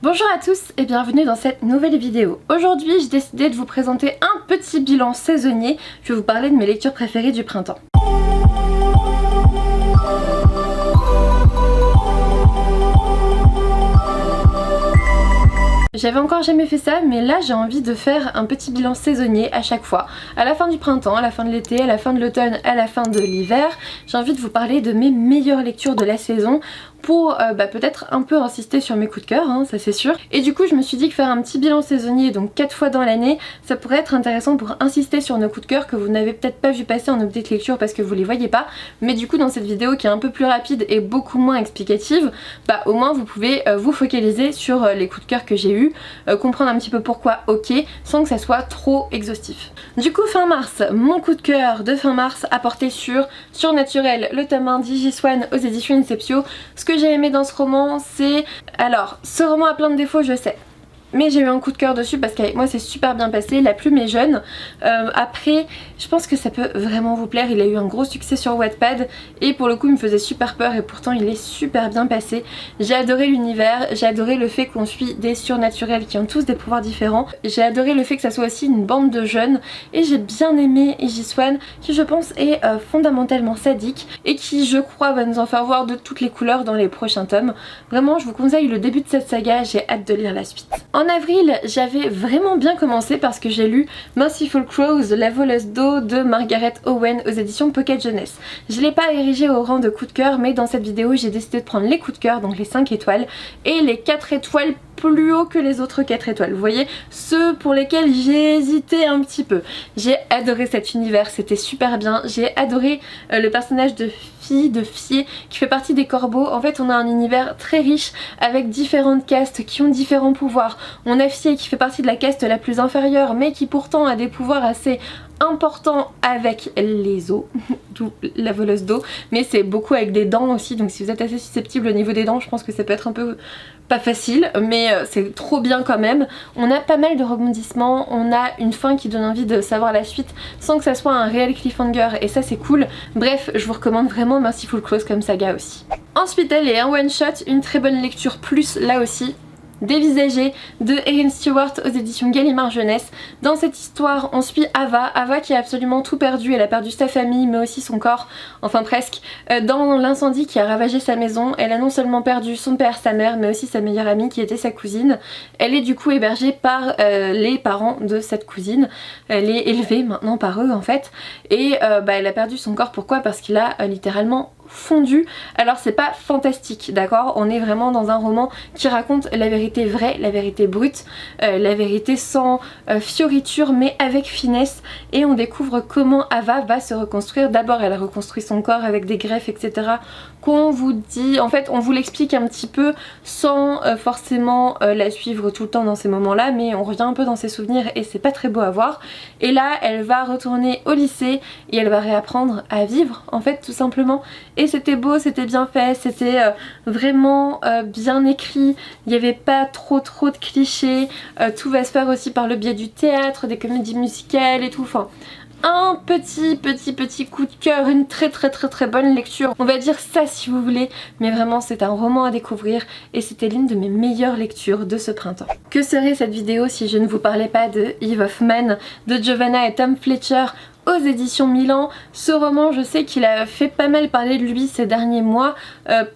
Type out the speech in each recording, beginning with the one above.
Bonjour à tous et bienvenue dans cette nouvelle vidéo. Aujourd'hui j'ai décidé de vous présenter un petit bilan saisonnier. Je vais vous parler de mes lectures préférées du printemps. J'avais encore jamais fait ça, mais là j'ai envie de faire un petit bilan saisonnier à chaque fois. À la fin du printemps, à la fin de l'été, à la fin de l'automne, à la fin de l'hiver, j'ai envie de vous parler de mes meilleures lectures de la saison pour peut-être un peu insister sur mes coups de cœur, hein, ça c'est sûr. Et du coup je me suis dit que faire un petit bilan saisonnier, donc 4 fois dans l'année, ça pourrait être intéressant pour insister sur nos coups de cœur que vous n'avez peut-être pas vu passer en update lecture parce que vous les voyez pas. Mais du coup dans cette vidéo qui est un peu plus rapide et beaucoup moins explicative, au moins vous pouvez vous focaliser sur les coups de cœur que j'ai eu, comprendre un petit peu pourquoi ok, sans que ça soit trop exhaustif. Du coup fin mars, mon coup de cœur de fin mars a porté sur Surnaturel, le tome 1 d'Iggy Swan aux éditions Inceptio. Ce que j'ai aimé dans ce roman, c'est... Alors, ce roman a plein de défauts, je sais. Mais j'ai eu un coup de cœur dessus parce qu'avec moi c'est super bien passé, la plume est jeune. Après, je pense que ça peut vraiment vous plaire, il a eu un gros succès sur Wattpad et pour le coup il me faisait super peur et pourtant il est super bien passé. J'ai adoré l'univers, j'ai adoré le fait qu'on suit des surnaturels qui ont tous des pouvoirs différents. J'ai adoré le fait que ça soit aussi une bande de jeunes et j'ai bien aimé Iggy Swan qui je pense est fondamentalement sadique et qui je crois va nous en faire voir de toutes les couleurs dans les prochains tomes. Vraiment je vous conseille le début de cette saga, j'ai hâte de lire la suite. En avril, j'avais vraiment bien commencé parce que j'ai lu Merciful Crows, la voleuse d'eau de Margaret Owen aux éditions Pocket Jeunesse. Je l'ai pas érigé au rang de coup de cœur, mais dans cette vidéo j'ai décidé de prendre les coups de cœur, donc les 5 étoiles, et les 4 étoiles plus haut que les autres 4 étoiles. Vous voyez, ceux pour lesquels j'ai hésité un petit peu. J'ai adoré cet univers, c'était super bien. J'ai adoré le personnage de Fier qui fait partie des corbeaux. En fait on a un univers très riche avec différentes castes qui ont différents pouvoirs. On a Fier qui fait partie de la caste la plus inférieure mais qui pourtant a des pouvoirs assez important avec les os, d'où la voleuse d'eau, mais c'est beaucoup avec des dents aussi, donc si vous êtes assez susceptible au niveau des dents, je pense que ça peut être un peu pas facile, mais c'est trop bien quand même. On a pas mal de rebondissements, on a une fin qui donne envie de savoir la suite sans que ça soit un réel cliffhanger et ça c'est cool. Bref, je vous recommande vraiment Merciful Crows comme saga aussi. Ensuite elle est un one shot, une très bonne lecture plus là aussi. Dévisagé de Erin Stewart aux éditions Gallimard Jeunesse. Dans cette histoire on suit Ava qui a absolument tout perdu, elle a perdu sa famille mais aussi son corps, enfin presque, dans l'incendie qui a ravagé sa maison. Elle a non seulement perdu son père, sa mère mais aussi sa meilleure amie qui était sa cousine. Elle est du coup hébergée par les parents de cette cousine, elle est élevée maintenant par eux en fait et elle a perdu son corps. Pourquoi? Parce qu'il a littéralement fondu. Alors c'est pas fantastique, d'accord, on est vraiment dans un roman qui raconte la vérité vraie, la vérité brute, la vérité sans fioriture mais avec finesse, et on découvre comment Ava va se reconstruire. D'abord elle a reconstruit son corps avec des greffes etc, qu'on vous dit, en fait on vous l'explique un petit peu sans forcément la suivre tout le temps dans ces moments là, mais on revient un peu dans ses souvenirs et c'est pas très beau à voir. Et là elle va retourner au lycée et elle va réapprendre à vivre en fait tout simplement. Et c'était beau, c'était bien fait, c'était vraiment bien écrit, il n'y avait pas trop de clichés, tout va se faire aussi par le biais du théâtre, des comédies musicales et tout, enfin un petit coup de cœur, une très bonne lecture, on va dire ça si vous voulez, mais vraiment c'est un roman à découvrir et c'était l'une de mes meilleures lectures de ce printemps. Que serait cette vidéo si je ne vous parlais pas de Eve of Man de Giovanna et Tom Fletcher aux éditions Milan. Ce roman, je sais qu'il a fait pas mal parler de lui ces derniers mois,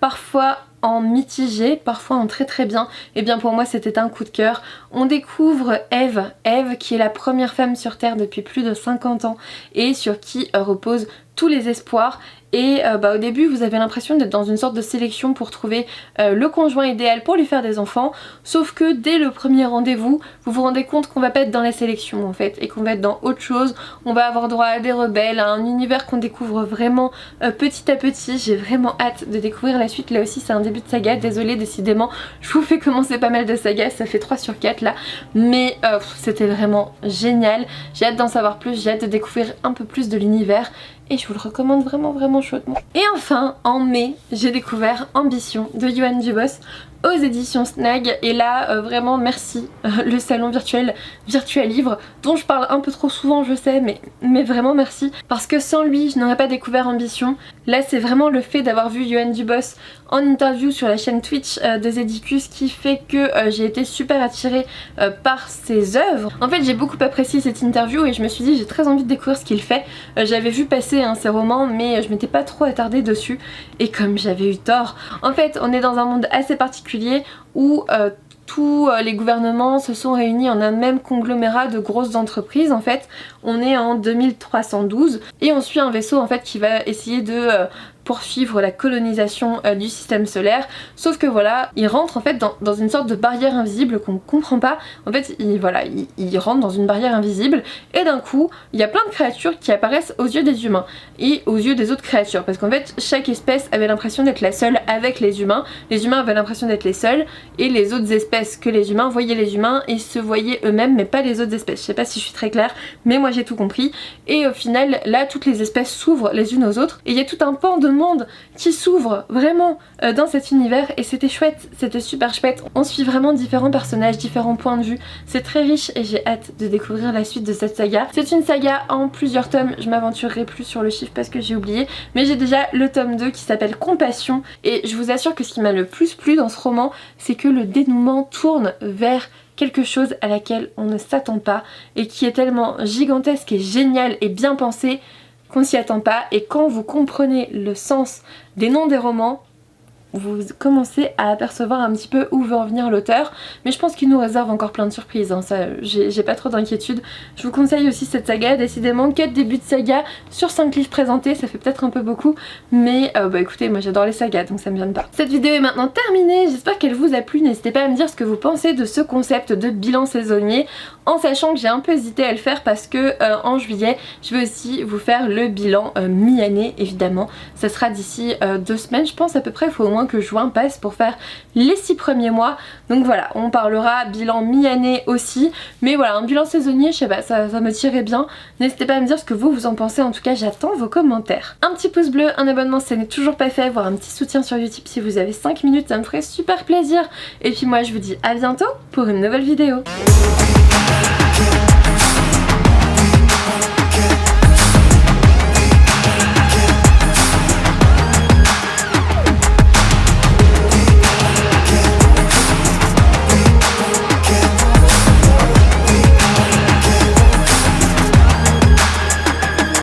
parfois en mitigé, parfois en très bien. Et bien pour moi c'était un coup de cœur. On découvre Eve qui est la première femme sur Terre depuis plus de 50 ans et sur qui reposent tous les espoirs. Et au début vous avez l'impression d'être dans une sorte de sélection pour trouver le conjoint idéal pour lui faire des enfants, sauf que dès le premier rendez-vous vous vous rendez compte qu'on va pas être dans la sélection en fait et qu'on va être dans autre chose. On va avoir droit à des rebelles, à un univers qu'on découvre vraiment petit à petit. J'ai vraiment hâte de découvrir la suite. Là aussi c'est un début de saga, désolée décidément je vous fais commencer pas mal de sagas, ça fait 3 sur 4 là, mais c'était vraiment génial. J'ai hâte d'en savoir plus, j'ai hâte de découvrir un peu plus de l'univers et je vous le recommande vraiment chaudement. Et enfin en mai j'ai découvert Ambition de Yoann Dubos aux éditions Snag. Et là vraiment merci le salon virtuel Virtualivre, dont je parle un peu trop souvent je sais, mais vraiment merci, parce que sans lui je n'aurais pas découvert Ambition. Là c'est vraiment le fait d'avoir vu Yoann Dubos en interview sur la chaîne Twitch de Zedicus qui fait que j'ai été super attirée par ses œuvres. En fait j'ai beaucoup apprécié cette interview et je me suis dit j'ai très envie de découvrir ce qu'il fait. J'avais vu passer ses romans mais je m'étais pas trop attardée dessus, et comme j'avais eu tort, en fait on est dans un monde assez particulier où tous les gouvernements se sont réunis en un même conglomérat de grosses entreprises. En fait on est en 2312 et on suit un vaisseau en fait qui va essayer de poursuivre la colonisation du système solaire, sauf que voilà, il rentre en fait dans une sorte de barrière invisible qu'on comprend pas. En fait il rentre dans une barrière invisible et d'un coup il y a plein de créatures qui apparaissent aux yeux des humains et aux yeux des autres créatures, parce qu'en fait chaque espèce avait l'impression d'être la seule avec les humains avaient l'impression d'être les seuls, et les autres espèces que les humains voyaient les humains et se voyaient eux-mêmes mais pas les autres espèces. Je sais pas si je suis très claire mais moi j'ai tout compris, et au final là toutes les espèces s'ouvrent les unes aux autres et il y a tout un pan de monde qui s'ouvre vraiment dans cet univers, et c'était chouette, c'était super chouette. On suit vraiment différents personnages, différents points de vue, c'est très riche et j'ai hâte de découvrir la suite de cette saga. C'est une saga en plusieurs tomes, je m'aventurerai plus sur le chiffre parce que j'ai oublié, mais j'ai déjà le tome 2 qui s'appelle Compassion, et je vous assure que ce qui m'a le plus plu dans ce roman, c'est que le dénouement tourne vers quelque chose à laquelle on ne s'attend pas et qui est tellement gigantesque et génial et bien pensé qu'on s'y attend pas, et quand vous comprenez le sens des noms des romans, vous commencez à apercevoir un petit peu où veut en venir l'auteur, mais je pense qu'il nous réserve encore plein de surprises, ça j'ai pas trop d'inquiétude. Je vous conseille aussi cette saga, décidément 4 débuts de saga sur 5 livres présentés, ça fait peut-être un peu beaucoup, mais bah écoutez, moi j'adore les sagas donc ça me gêne pas. Cette vidéo est maintenant terminée, j'espère qu'elle vous a plu, n'hésitez pas à me dire ce que vous pensez de ce concept de bilan saisonnier, en sachant que j'ai un peu hésité à le faire parce que en juillet je vais aussi vous faire le bilan mi-année évidemment, ça sera d'ici 2 semaines je pense à peu près, il faut au moins que juin passe pour faire les 6 premiers mois, donc voilà, on parlera bilan mi-année aussi, mais voilà, un bilan saisonnier, je sais pas, ça me tirait bien. N'hésitez pas à me dire ce que vous en pensez, en tout cas j'attends vos commentaires. Un petit pouce bleu, un abonnement si ça n'est toujours pas fait, voire un petit soutien sur YouTube si vous avez 5 minutes, ça me ferait super plaisir, et puis moi je vous dis à bientôt pour une nouvelle vidéo.